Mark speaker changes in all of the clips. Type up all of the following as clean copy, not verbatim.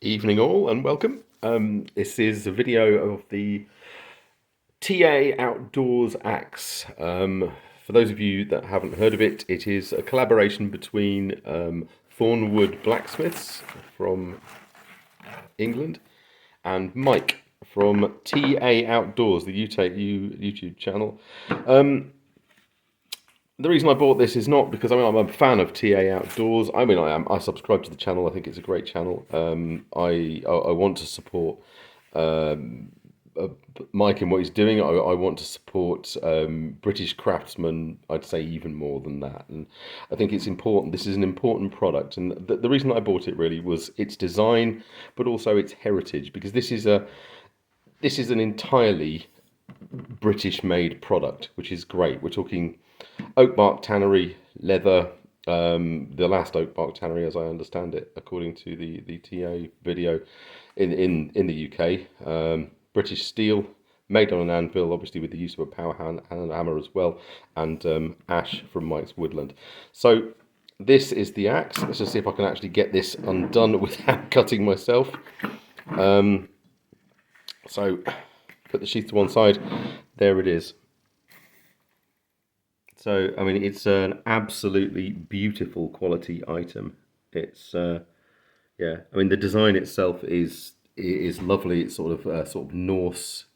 Speaker 1: Evening all and welcome. This is a video of the TA Outdoors axe. For those of you that haven't heard of it, it is a collaboration between Thorn Blacksmiths from England and Mike from TA Outdoors, the YouTube channel. The reason I bought this is not because I'm a fan of TA Outdoors. I mean, I am. I subscribe to the channel. I think it's a great channel. I want to support Mike in what he's doing. I want to support British craftsmen. I'd say even more than that. And I think it's important. This is an important product. And the reason I bought it really was its design, but also its heritage, because this is an entirely British-made product, which is great. We're talking oak bark tannery, leather, the last oak bark tannery, as I understand it, according to the TA video, in the UK. British steel, made on an anvil, obviously with the use of a power hand and a hammer as well, and ash from Mike's Woodland. So this is the axe. Let's just see if I can actually get this undone without cutting myself. So put the sheath to one side. There it is. So, I mean, it's an absolutely beautiful quality item. It's, yeah, I mean, the design itself is lovely. It's sort of Norse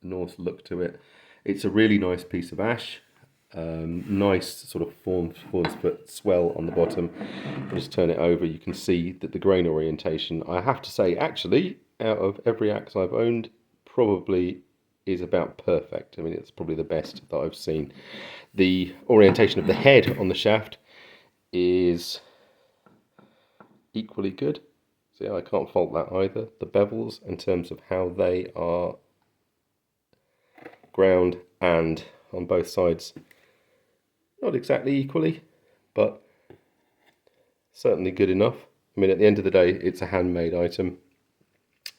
Speaker 1: look to it. It's a really nice piece of ash. Nice sort of fawn's foot swell on the bottom. Just turn it over. You can see that the grain orientation, I have to say, actually, out of every axe I've owned, probably is about perfect. I mean, it's probably the best that I've seen. The orientation of the head on the shaft is equally good. See, I can't fault that either. The bevels, in terms of how they are ground and on both sides, not exactly equally, but certainly good enough. I mean, at the end of the day, it's a handmade item.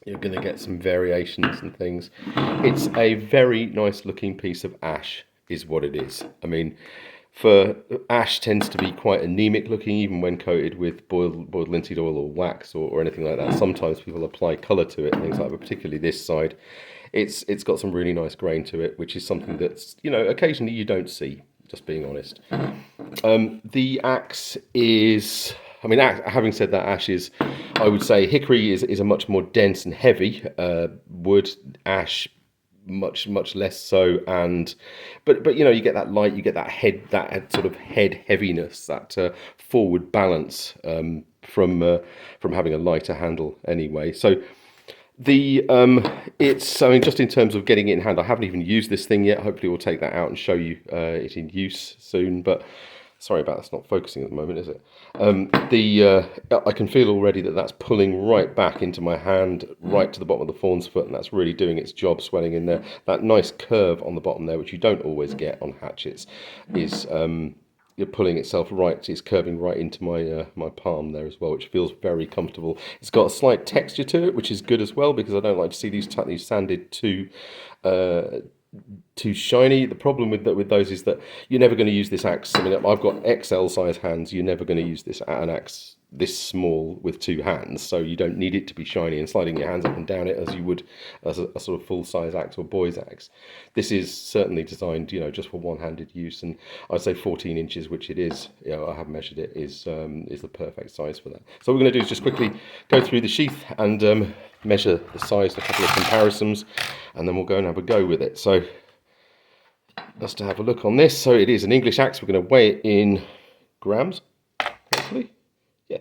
Speaker 1: You're going to get some variations and things. It's a very nice looking piece of ash is what it is. I mean, for ash tends to be quite anemic looking, even when coated with boiled linseed oil or wax or anything like that. Sometimes people apply colour to it, things like that, but particularly this side. It's got some really nice grain to it, which is something that's, you know, occasionally you don't see, just being honest. The axe is, I mean, having said that, ash is, I would say hickory is a much more dense and heavy wood. Ash, much less so, and but you know, you get that light, you get that head, that sort of head heaviness, that forward balance from having a lighter handle anyway. So the it's, I mean, just in terms of getting it in hand, I haven't even used this thing yet. Hopefully we'll take that out and show you it in use soon, but sorry about that's not focusing at the moment, is it? I can feel already that that's pulling right back into my hand, right to the bottom of the fawn's foot, and that's really doing its job, swelling in there. That nice curve on the bottom there, which you don't always get on hatchets, is you're pulling itself right. It's curving right into my palm there as well, which feels very comfortable. It's got a slight texture to it, which is good as well, because I don't like to see these sanded too shiny. The problem with those is that you're never going to use this axe. I mean, I've got XL size hands. You're never going to use an axe this small with two hands, so you don't need it to be shiny and sliding your hands up and down it as you would as a sort of full size axe or boy's axe. This is certainly designed, you know, just for one-handed use, and I'd say 14 inches, which it is, you know, I have measured it, is the perfect size for that. So what we're going to do is just quickly go through the sheath and measure the size, a couple of comparisons, and then we'll go and have a go with it. So just to have a look on this, so it is an English axe. We're going to weigh it in grams, hopefully. Yeah,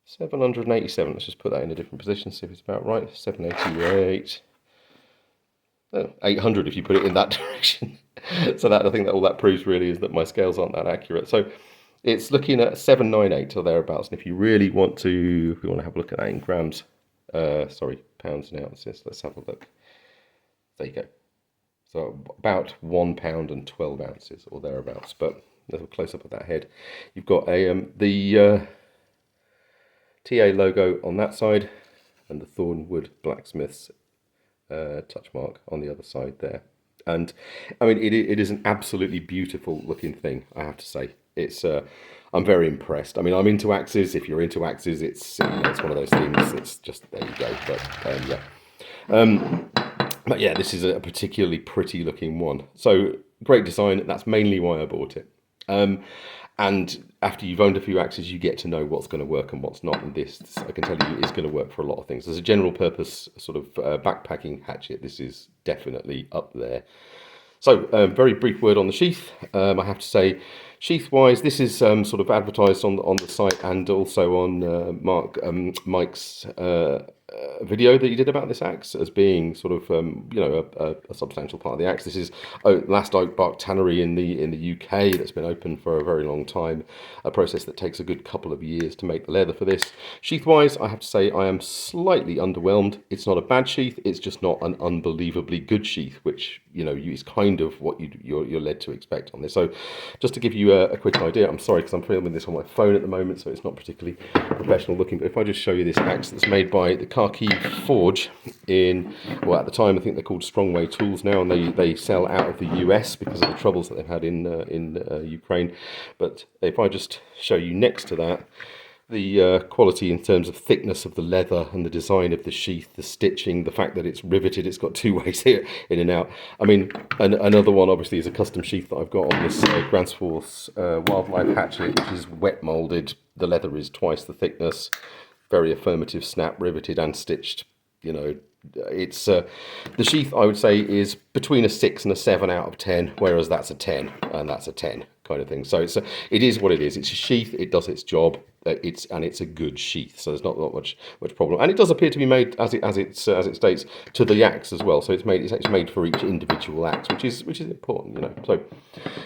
Speaker 1: 787. Let's just put that in a different position, see if it's about right. 788. 800 if you put it in that direction. So that, I think that all that proves really is that my scales aren't that accurate. So it's looking at 798 or thereabouts. And if you really want to, if we want to have a look at that in grams, sorry, pounds and ounces, let's have a look. There you go. So about 1 pound and 12 ounces or thereabouts. But let's have a close up of that head. You've got the TA logo on that side and the Thorn Blacksmiths touch mark on the other side there. And I mean, it is an absolutely beautiful looking thing, I have to say. It's I'm very impressed. I mean, I'm into axes. If you're into axes, it's it's one of those things. It's just there you go. But yeah, this is a particularly pretty looking one. So great design. That's mainly why I bought it. And after you've owned a few axes, you get to know what's going to work and what's not. And this, I can tell you, is going to work for a lot of things. As a general purpose sort of backpacking hatchet, this is definitely up there. So, very brief word on the sheath. I have to say, sheath-wise, this is sort of advertised on the site and also on Mike's video that he did about this axe as being sort of a substantial part of the axe. This is Last Oak Bark Tannery in the UK that's been open for a very long time. A process that takes a good couple of years to make the leather for this. Sheath-wise, I have to say I am slightly underwhelmed. It's not a bad sheath. It's just not an unbelievably good sheath, which is kind of what you're led to expect on this. So, just to give you a quick idea, I'm sorry because I'm filming this on my phone at the moment, so it's not particularly professional looking. But if I just show you this axe that's made by the Kharkiv Forge at the time I think they're called Strongway Tools now, and they sell out of the US because of the troubles that they've had in Ukraine. But if I just show you next to that, the quality in terms of thickness of the leather and the design of the sheath, the stitching, the fact that it's riveted, it's got two ways here, in and out. I mean, another one obviously is a custom sheath that I've got on this Gransforce Wildlife hatchet, which is wet moulded. The leather is twice the thickness, very affirmative snap, riveted and stitched. It's the sheath, I would say, is between a 6 and a 7 out of 10, whereas that's a 10 and that's a 10 kind of thing. So it is what it is. It's a sheath. It does its job. It's a good sheath. So there's not much problem. And it does appear to be made as it states to the axe as well. So it's actually made for each individual axe, which is important. So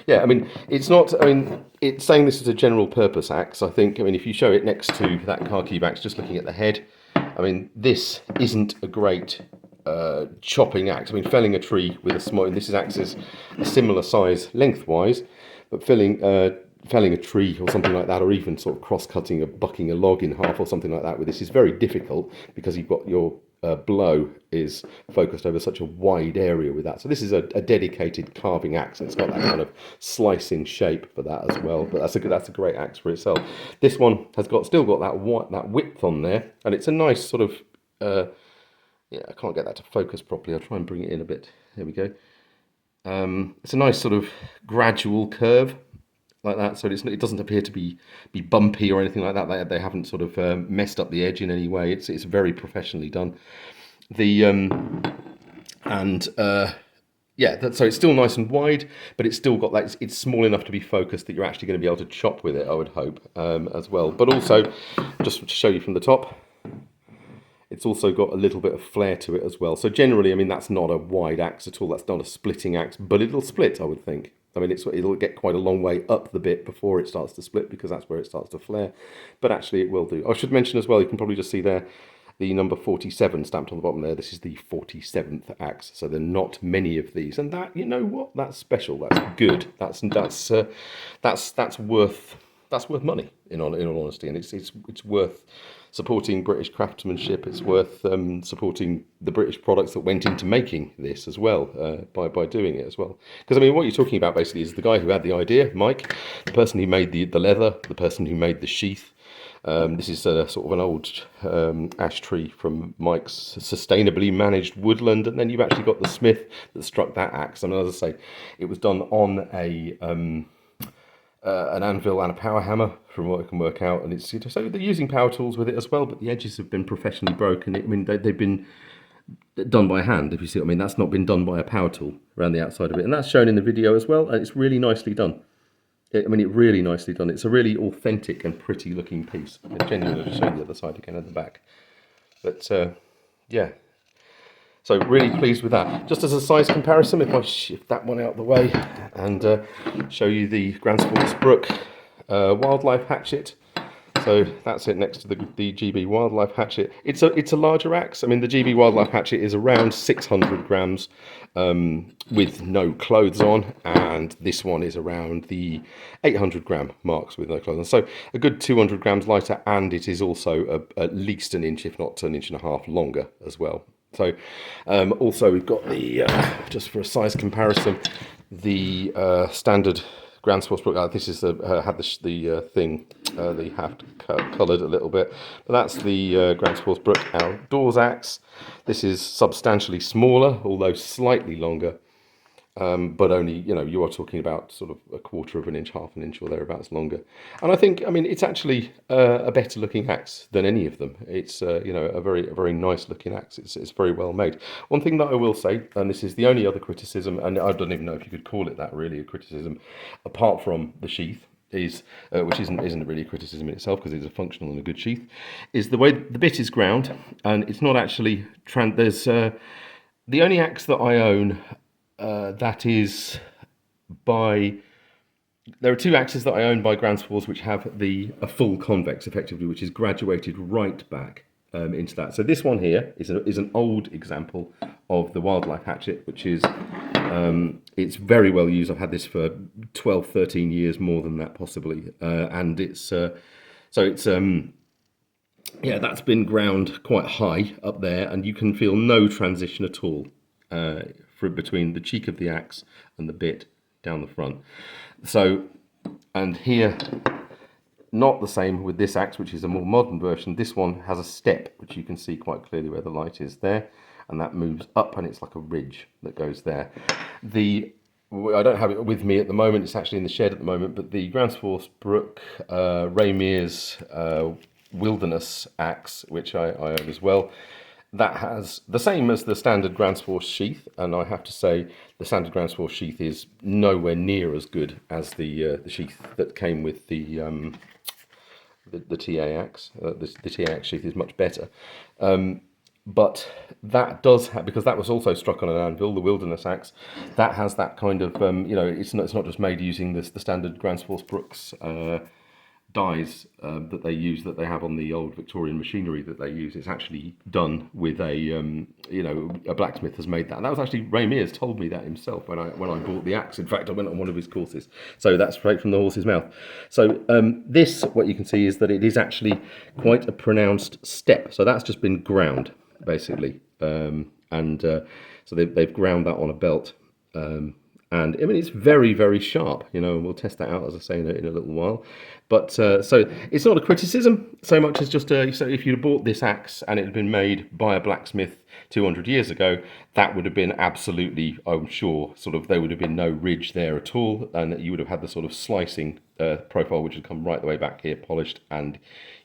Speaker 1: yeah, I mean, it's not. I mean, it's saying this is a general purpose axe. I think. I mean, if you show it next to that Kharkiv axe, just looking at the head. I mean, this isn't a great chopping axe. I mean, felling a tree with a small... This is axes a similar size lengthwise, but felling a tree or something like that, or even sort of cross-cutting or bucking a log in half or something like that with this is very difficult because you've got your blow is focused over such a wide area with that. So this is a dedicated carving axe. It's got that kind of slicing shape for that as well. But that's a great axe for itself. This one has still got that width on there, and it's a nice sort of I can't get that to focus properly. I'll try and bring it in a bit. There we go. It's a nice sort of gradual curve like that, so it doesn't appear to be bumpy or anything like that. They haven't sort of messed up the edge in any way. It's very professionally done. So it's still nice and wide, but it's still got that. It's small enough to be focused that you're actually going to be able to chop with it, I would hope, as well. But also, just to show you from the top, it's also got a little bit of flair to it as well. So generally, I mean, that's not a wide axe at all. That's not a splitting axe, but it'll split, I would think. I mean, it'll get quite a long way up the bit before it starts to split, because that's where it starts to flare. But actually, it will do. I should mention as well, you can probably just see there, the number 47 stamped on the bottom there. This is the 47th axe, so there are not many of these. And that, you know what? That's special. That's good. That's worth money. In all honesty, and it's worth supporting British craftsmanship. It's worth supporting the British products that went into making this as well, by doing it as well. Because I mean, what you're talking about basically is the guy who had the idea, Mike, the person who made the leather, the person who made the sheath. This is sort of an old ash tree from Mike's sustainably managed woodland, and then you've actually got the smith that struck that axe. And as I say, it was done on an anvil and a power hammer, from what I can work out, and so they're using power tools with it as well. But the edges have been professionally broken. I mean, they've been done by hand, if you see what I mean. That's not been done by a power tool around the outside of it, and that's shown in the video as well. And it's really nicely done. I mean, it's really nicely done. It's a really authentic and pretty looking piece. I genuinely show you the other side again at the back. But yeah. So really pleased with that. Just as a size comparison, if I shift that one out of the way and show you the Gransforce Brook Wildlife Hatchet. So that's it next to the GB Wildlife Hatchet. It's a larger axe. I mean, the GB Wildlife Hatchet is around 600 grams with no clothes on, and this one is around the 800 gram marks with no clothes on. So a good 200 grams lighter, and it is also at least an inch, if not an inch and a half longer as well. So also we've got the, just for a size comparison, the standard Grand Sportsbrook. This is had the thing, the haft coloured a little bit, but that's the Grand Sportsbrook Outdoors axe. This is substantially smaller, although slightly longer. But only, you are talking about sort of a quarter of an inch, half an inch or thereabouts longer. And I think, it's actually a better looking axe than any of them. It's, a very nice looking axe. It's very well made. One thing that I will say, and this is the only other criticism, and I don't even know if you could call it that really, a criticism, apart from the sheath, is which isn't really a criticism in itself because it's a functional and a good sheath, is the way the bit is ground, and it's not actually, there's the only axe that I own that is by... There are two axes that I own by Grand Sports which have a full convex, effectively, which is graduated right back into that. So this one here is an old example of the Wildlife hatchet, which is it's very well used. I've had this for 12, 13 years, more than that possibly, and it's yeah, that's been ground quite high up there, and you can feel no transition at all between the cheek of the axe and the bit down the front. So, and here, not the same with this axe, which is a more modern version. This one has a step, which you can see quite clearly where the light is there, and that moves up, and it's like a ridge that goes there. I don't have it with me at the moment, it's actually in the shed at the moment, but the Grand Sportsbrook Ray Mears Wilderness axe, which I own as well, that has the same as the standard Grand Sports sheath, and I have to say the standard Grand Sports sheath is nowhere near as good as the sheath that came with the TA axe. The TA axe sheath is much better, but that does have, because that was also struck on an anvil, the Wilderness axe, that has that kind of it's not just made using the standard Grand Sportsbrooks dies that they have on the old Victorian machinery that they use. It's actually done with a blacksmith has made that. And that was actually, Ray Mears told me that himself when I bought the axe. In fact, I went on one of his courses. So that's straight from the horse's mouth. So this, what you can see is that it is actually quite a pronounced step. So that's just been ground, basically. So they've ground that on a belt. And it's very, very sharp, and we'll test that out, as I say, in a little while. But so it's not a criticism so much as just so if you'd bought this axe and it had been made by a blacksmith 200 years ago, that would have been absolutely, I'm sure, there would have been no ridge there at all, and you would have had the sort of slicing profile which would come right the way back here, polished, and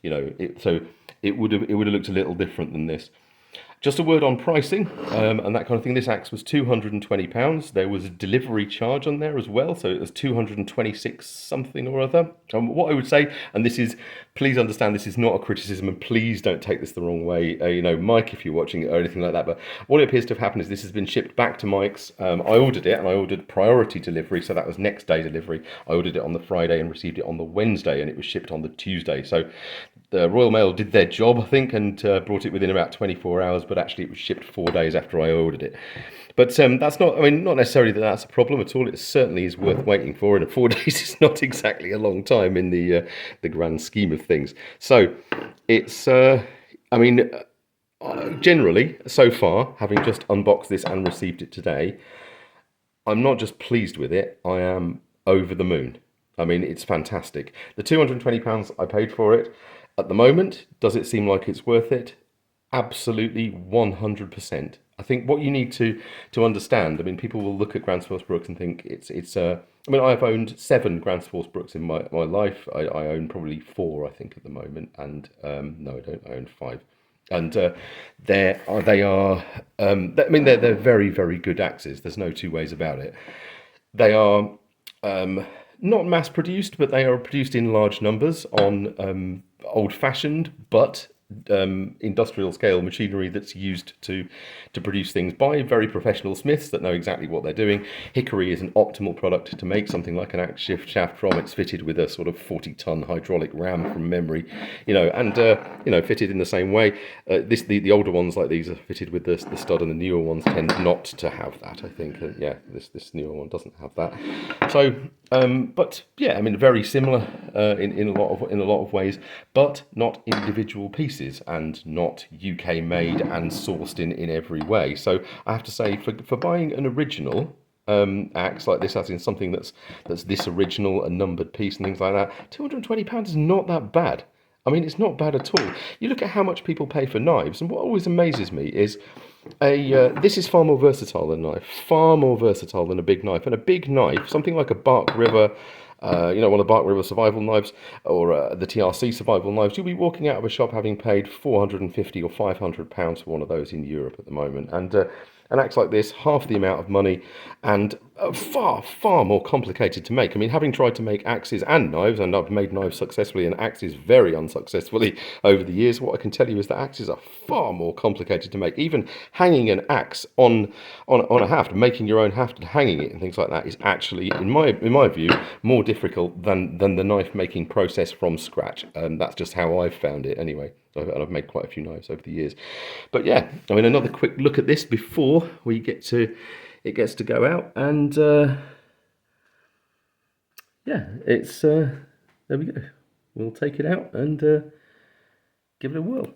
Speaker 1: it would have looked a little different than this. Just a word on pricing and that kind of thing. This axe was £220. There was a delivery charge on there as well, so it was 226 something or other. What I would say, and this is, please understand, this is not a criticism, and please don't take this the wrong way, Mike, if you're watching it or anything like that, but what it appears to have happened is this has been shipped back to Mike's. I ordered it, and I ordered priority delivery, so that was next day delivery. I ordered it on the Friday and received it on the Wednesday, and it was shipped on the Tuesday. So the Royal Mail did their job, I think, and brought it within about 24 hours, but actually it was shipped 4 days after I ordered it. But that's not necessarily that that's a problem at all. It certainly is worth waiting for, and 4 days is not exactly a long time in the grand scheme of things. So it's, generally, so far, having just unboxed this and received it today, I'm not just pleased with it, I am over the moon. It's fantastic. The £220 I paid for it, at the moment, does it seem like it's worth it? Absolutely, 100%. I think what you need to understand, people will look at Grand Sportsbrooks and think I've owned 7 Grand Sportsbrooks in my life. I own probably 4, I think, at the moment, and no, I don't. I own 5. And they're very, very good axes. There's no two ways about it. They are not mass produced, but they are produced in large numbers on old-fashioned but industrial scale machinery that's used to produce things by very professional smiths that know exactly what they're doing. Hickory is an optimal product to make something like an axe shift shaft from. It's fitted with a sort of 40-ton hydraulic ram from memory, and fitted in the same way. The older ones like these are fitted with the stud, and the newer ones tend not to have that, I think. This newer one doesn't have that. So but yeah, very similar in a lot of ways, but not individual pieces, and not UK made and sourced in every way. So I have to say, for buying an original, axe like this, as in something that's this original, a numbered piece and things like that, £220 is not that bad. I mean, it's not bad at all. You look at how much people pay for knives, and what always amazes me is this is far more versatile than a knife, far more versatile than a big knife. And a big knife, something like a Bark River, one of the Bark River survival knives, or the TRC survival knives, you'll be walking out of a shop having paid £450 or £500 for one of those in Europe at the moment. And an axe like this, half the amount of money, and far, far more complicated to make. I mean, having tried to make axes and knives, and I've made knives successfully and axes very unsuccessfully over the years, what I can tell you is that axes are far more complicated to make. Even hanging an axe on a haft, making your own haft and hanging it and things like that is actually, in my view, more difficult than the knife making process from scratch. And that's just how I've found it anyway. And I've made quite a few knives over the years. But yeah, I mean, another quick look at this before it gets to go out, and yeah, it's there we go. We'll take it out and give it a whirl.